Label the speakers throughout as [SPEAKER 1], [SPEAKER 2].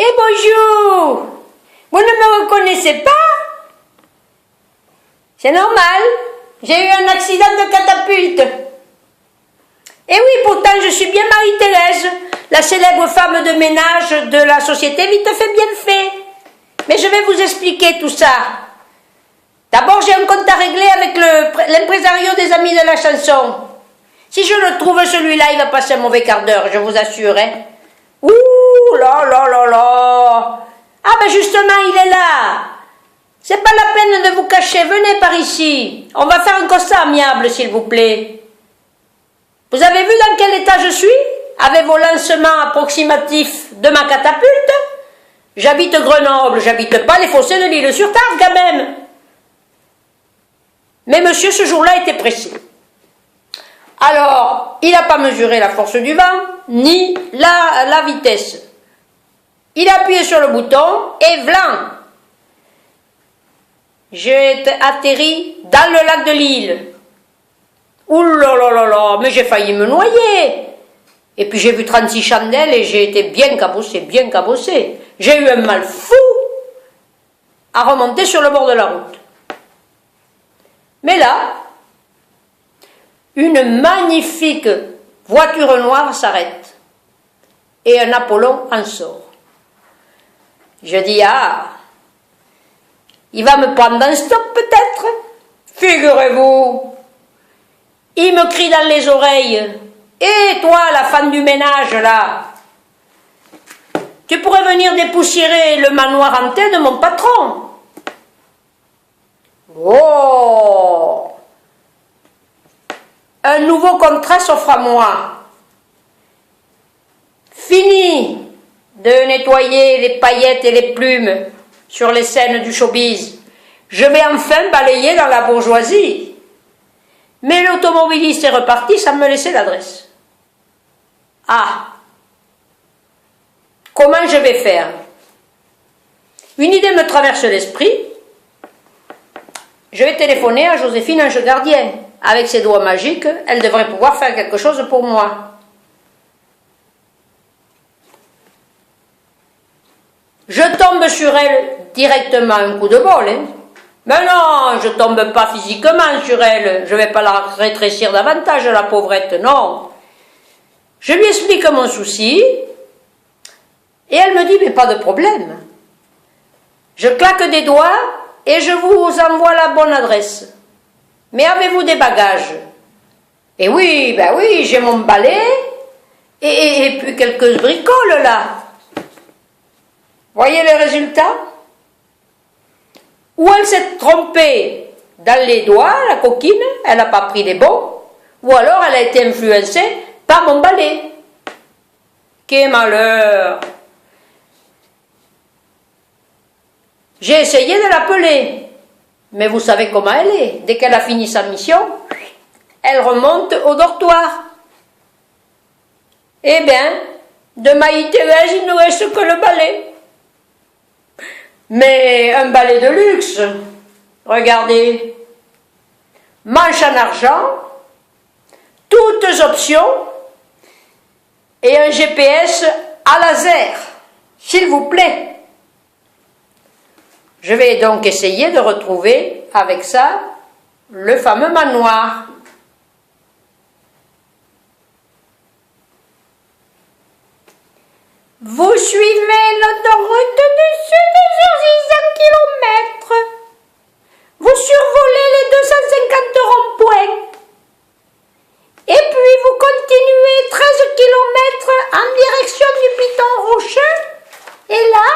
[SPEAKER 1] Eh bonjour! Vous ne me reconnaissez pas? C'est normal, j'ai eu un accident de catapulte. Et oui, pourtant je suis bien Marie-Thérèse, la célèbre femme de ménage de la société Vite fait bien fait. Mais je vais vous expliquer tout ça. D'abord, j'ai un compte à régler avec l'impresario des amis de la chanson. Si je le trouve, celui-là, il va passer un mauvais quart d'heure, je vous assure. Hein. Ouh là là là là! Ah ben justement, il est là. C'est pas la peine de vous cacher, venez par ici. On va faire un constat amiable, s'il vous plaît. Vous avez vu dans quel état je suis? Avec vos lancements approximatifs de ma catapulte? J'habite Grenoble, j'habite pas les fossés de l'Île-sur-Tarbes quand même. Mais monsieur, ce jour-là, était pressé. Alors, il n'a pas mesuré la force du vent, ni la vitesse. Il a appuyé sur le bouton, et vlan! J'ai atterri dans le lac de Lille. Ouh là là là là, mais j'ai failli me noyer. Et puis j'ai vu 36 chandelles et j'ai été bien cabossé, bien cabossé. J'ai eu un mal fou à remonter sur le bord de la route. Mais là, une magnifique voiture noire s'arrête et un Apollon en sort. Je dis, ah, il va me prendre un stop peut-être. Figurez-vous, il me crie dans les oreilles, et toi, la femme du ménage là, tu pourrais venir dépoussiérer le manoir hanté de mon patron. Oh! Un nouveau contrat s'offre à moi. Fini de nettoyer les paillettes et les plumes sur les scènes du showbiz. Je vais enfin balayer dans la bourgeoisie. Mais l'automobiliste est reparti sans me laisser l'adresse. Ah! Comment je vais faire? Une idée me traverse l'esprit. Je vais téléphoner à Joséphine Ange Gardien. Avec ses doigts magiques, elle devrait pouvoir faire quelque chose pour moi. Je tombe sur elle directement, un coup de bol. Hein. Mais non, je tombe pas physiquement sur elle. Je vais pas la rétrécir davantage, la pauvrette, non. Je lui explique mon souci. Et elle me dit, mais pas de problème. Je claque des doigts et je vous envoie la bonne adresse. Mais avez-vous des bagages? Et oui, ben oui, j'ai mon balai et puis quelques bricoles là. Voyez les résultats? Ou elle s'est trompée dans les doigts, la coquine, elle n'a pas pris les bons, ou alors elle a été influencée par mon balai. Quel malheur! J'ai essayé de l'appeler, mais vous savez comment elle est. Dès qu'elle a fini sa mission, elle remonte au dortoir. Eh bien, de Marie-Thérèse, il ne reste que le balai. Mais un balai de luxe. Regardez. Manche en argent, toutes options, et un GPS à laser, s'il vous plaît. Je vais donc essayer de retrouver avec ça le fameux manoir. Vous suivez l'autoroute du sud sur 600 km. Vous survolez les 250 ronds-points. Et puis vous continuez 13 km en direction du Piton Rocheux. Et là,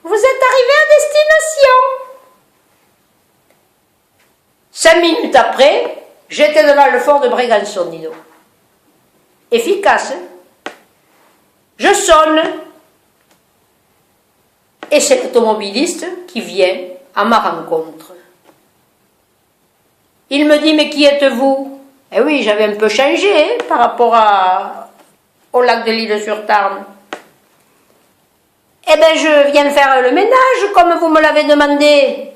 [SPEAKER 1] vous êtes arrivé à destination. 5 minutes après, j'étais devant le fort de Brégançon, dis donc. Efficace, hein? Je sonne. Et c'est l'automobiliste qui vient à ma rencontre. Il me dit, mais qui êtes-vous? Eh oui, j'avais un peu changé hein, par rapport au lac de l'Île-sur-Tarn. Eh bien, je viens faire le ménage, comme vous me l'avez demandé.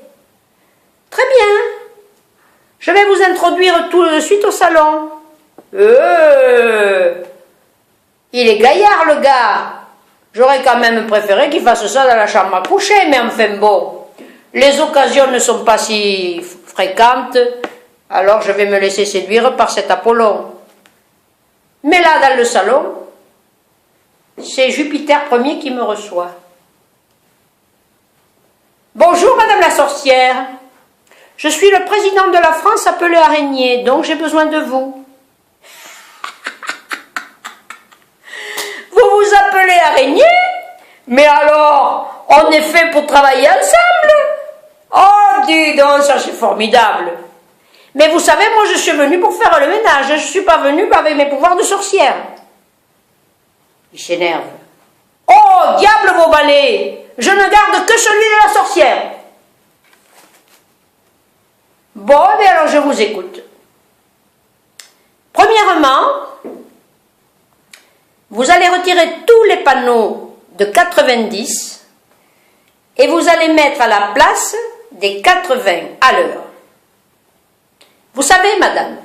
[SPEAKER 1] Très bien. Je vais vous introduire tout de suite au salon. Il est gaillard, le gars. J'aurais quand même préféré qu'il fasse ça dans la chambre à coucher, mais enfin bon, les occasions ne sont pas si fréquentes, alors je vais me laisser séduire par cet Apollon. Mais là, dans le salon, c'est Jupiter Ier qui me reçoit. Bonjour, Madame la sorcière. Je suis le président de la France appelé Araignée, donc j'ai besoin de vous. Vous vous appelez Araignée? Mais alors, on est fait pour travailler ensemble? Oh, dis donc, ça c'est formidable. Mais vous savez, moi je suis venue pour faire le ménage, je ne suis pas venue avec mes pouvoirs de sorcière. Il s'énerve. Oh, diable vos balais! Je ne garde que celui de la sorcière. Bon, mais alors je vous écoute. Premièrement, vous allez retirer tous les panneaux de 90 et vous allez mettre à la place des 80 à l'heure. Vous savez, madame,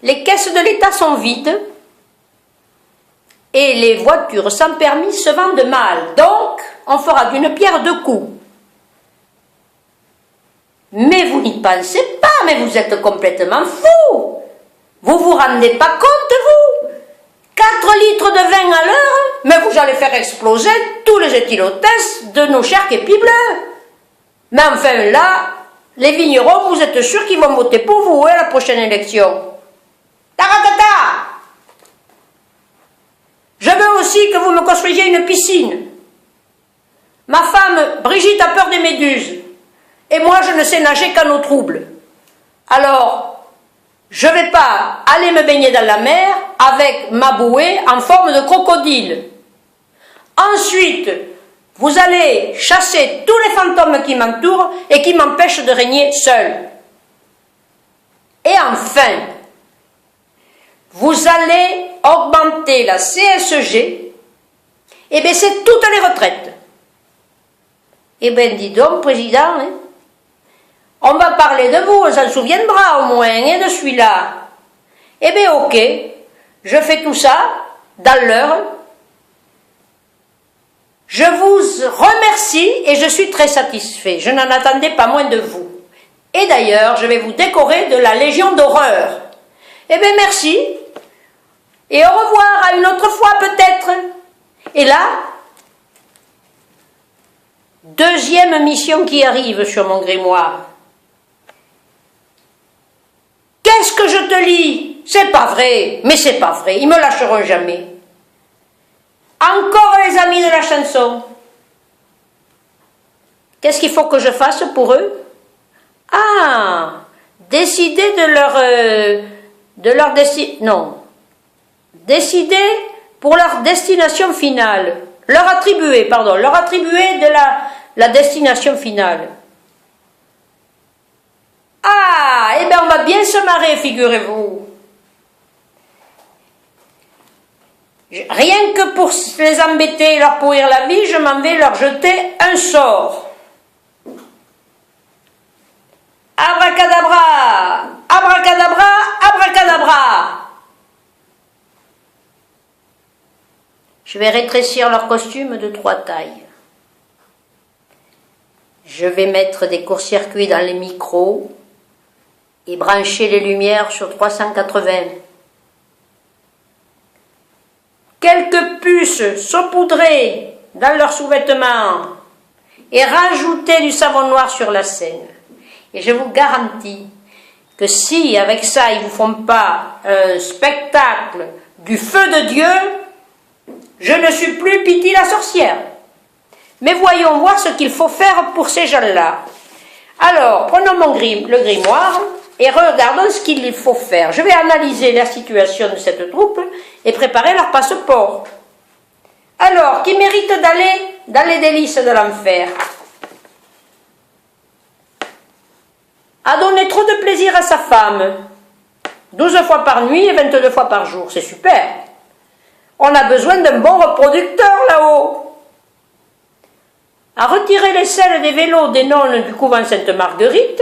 [SPEAKER 1] les caisses de l'État sont vides et les voitures sans permis se vendent mal. Donc, on fera d'une pierre deux coups. Mais vous n'y pensez pas, mais vous êtes complètement fou. Vous vous rendez pas compte, vous? 4 litres de vin à l'heure, mais vous allez faire exploser tous les éthylotestes de nos chers képis bleus. Mais enfin là, les vignerons, vous êtes sûrs qu'ils vont voter pour vous à la prochaine élection. Taratata! Je veux aussi que vous me construisiez une piscine. Ma femme, Brigitte, a peur des méduses. Et moi, je ne sais nager qu'en eau trouble. Alors, je ne vais pas aller me baigner dans la mer avec ma bouée en forme de crocodile. Ensuite, vous allez chasser tous les fantômes qui m'entourent et qui m'empêchent de régner seul. Et enfin, vous allez augmenter la CSG et baisser toutes les retraites. Eh bien, dis donc, président, hein, on va parler de vous, on s'en souviendra au moins, et de celui-là. Eh bien, ok, je fais tout ça dans l'heure. Je vous remercie et je suis très satisfait. Je n'en attendais pas moins de vous. Et d'ailleurs, je vais vous décorer de la Légion d'horreur. Eh bien, merci. Et au revoir, à une autre fois peut-être. Et là, deuxième mission qui arrive sur mon grimoire. Qu'est-ce que je te lis? C'est pas vrai, mais c'est pas vrai, ils me lâcheront jamais. Encore les amis de la chanson. Qu'est-ce qu'il faut que je fasse pour eux? Ah, décider décider pour leur destination finale. Leur attribuer de la destination finale. Ah, eh bien on va bien se marrer, figurez-vous. Rien que pour les embêter et leur pourrir la vie, je m'en vais leur jeter un sort. Abracadabra, abracadabra, abracadabra. Je vais rétrécir leur costume de 3 tailles. Je vais mettre des courts-circuits dans les micros et brancher les lumières sur 380. Quelques puces saupoudrées dans leurs sous-vêtements et rajouter du savon noir sur la scène. Et je vous garantis que si avec ça ils ne vous font pas un spectacle du feu de Dieu, je ne suis plus Pythie la sorcière. Mais voyons voir ce qu'il faut faire pour ces gens-là. Alors, prenons le grimoire et regardons ce qu'il faut faire. Je vais analyser la situation de cette troupe et préparer leur passeport. Alors, qui mérite d'aller dans les délices de l'enfer? A donné trop de plaisir à sa femme. 12 fois par nuit et 22 fois par jour. C'est super. On a besoin d'un bon reproducteur là-haut. À retirer les selles des vélos des nonnes du couvent Sainte-Marguerite.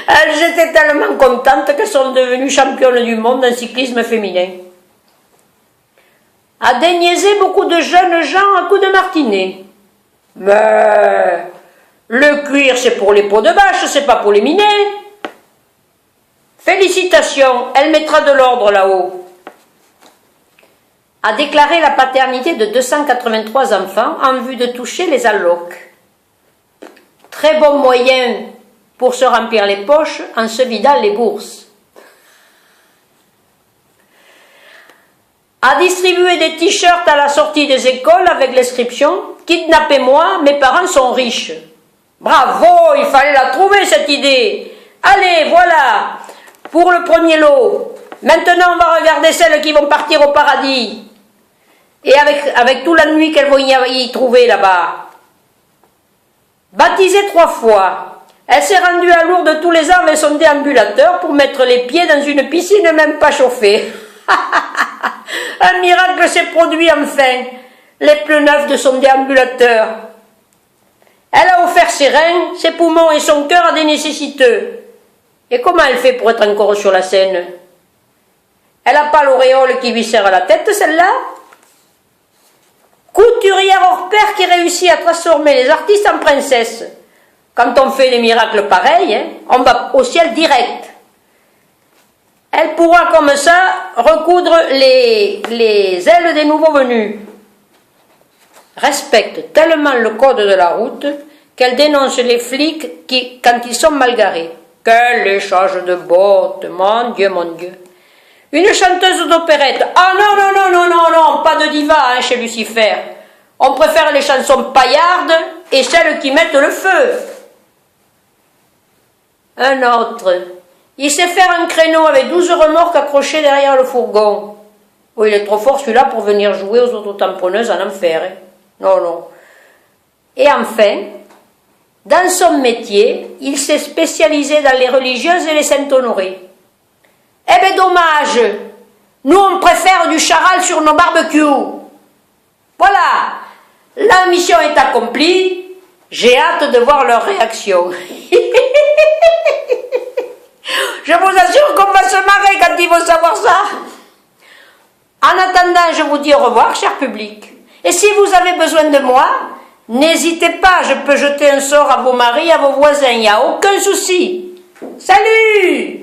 [SPEAKER 1] Elles étaient tellement contentes qu'elles sont devenues championnes du monde en cyclisme féminin. a déniaisé beaucoup de jeunes gens à coups de martinet. Mais le cuir, c'est pour les peaux de vache, c'est pas pour les miner. Félicitations, elle mettra de l'ordre là-haut. A déclaré la paternité de 283 enfants en vue de toucher les allocs. Très bon moyen pour se remplir les poches en se vidant les bourses. A distribué des t-shirts à la sortie des écoles avec l'inscription « Kidnappez-moi, mes parents sont riches ». Bravo, il fallait la trouver cette idée. Allez, voilà, pour le premier lot. Maintenant, on va regarder celles qui vont partir au paradis. Et avec toute la nuit qu'elles vont y trouver là-bas. Baptisée 3 fois, elle s'est rendue à Lourdes tous les ans avec son déambulateur pour mettre les pieds dans une piscine même pas chauffée. Un miracle s'est produit enfin, les pneus neufs de son déambulateur. Elle a offert ses reins, ses poumons et son cœur à des nécessiteux. Et comment elle fait pour être encore sur la scène? Elle n'a pas l'auréole qui lui serre la tête, celle-là? Couturière hors pair qui réussit à transformer les artistes en princesses. Quand on fait des miracles pareils, on va au ciel direct. Elle pourra comme ça recoudre les ailes des nouveaux venus. Respecte tellement le code de la route qu'elle dénonce les flics quand ils sont mal garés. Quel échange de bottes, mon Dieu, mon Dieu. Une chanteuse d'opérette. Ah non, non, non, non, non, non, pas de diva chez Lucifer. On préfère les chansons paillardes et celles qui mettent le feu. Un autre. Il sait faire un créneau avec 12 remorques accrochées derrière le fourgon. Oh, il est trop fort celui-là pour venir jouer aux autotamponneuses en enfer. Non, non. Et enfin, dans son métier, il s'est spécialisé dans les religieuses et les saintes-honorées. Eh ben dommage, nous on préfère du charal sur nos barbecues. Voilà, la mission est accomplie, j'ai hâte de voir leur réaction. Je vous assure qu'on va se marrer quand ils vont savoir ça. En attendant, je vous dis au revoir, cher public. Et si vous avez besoin de moi, n'hésitez pas, je peux jeter un sort à vos maris, à vos voisins, il n'y a aucun souci. Salut!